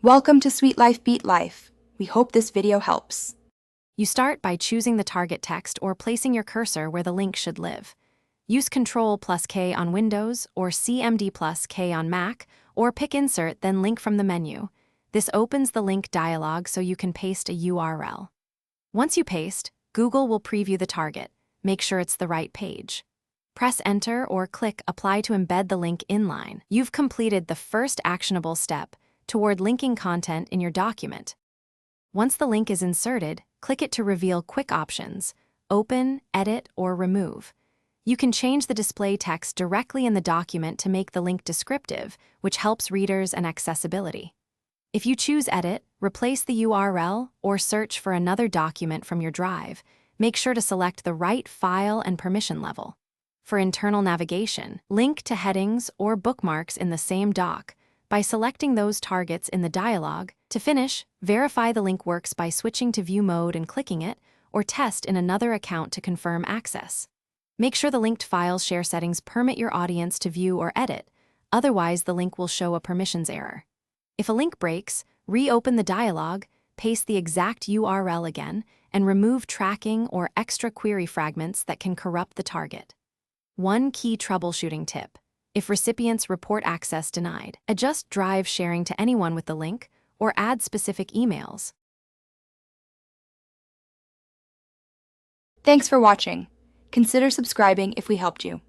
Welcome to Sweet Life Beat Life. We hope this video helps. You start by choosing the target text or placing your cursor where the link should live. Use Ctrl+K on Windows or CMD+K on Mac, or pick Insert, then Link from the menu. This opens the link dialog so you can paste a URL. Once you paste, Google will preview the target. Make sure it's the right page. Press Enter or click Apply to embed the link inline. You've completed the first actionable step toward linking content in your document. Once the link is inserted, click it to reveal quick options: open, edit, or remove. You can change the display text directly in the document to make the link descriptive, which helps readers and accessibility. If you choose Edit, replace the URL, or search for another document from your drive, make sure to select the right file and permission level. For internal navigation, link to headings or bookmarks in the same doc by selecting those targets in the dialog. To finish, verify the link works by switching to view mode and clicking it, or test in another account to confirm access. Make sure the linked files share settings permit your audience to view or edit, otherwise the link will show a permissions error. If a link breaks, reopen the dialog, paste the exact URL again, and remove tracking or extra query fragments that can corrupt the target. One key troubleshooting tip: if recipients report access denied, adjust drive sharing to anyone with the link, or add specific emails. Thanks for watching. Consider subscribing if we helped you.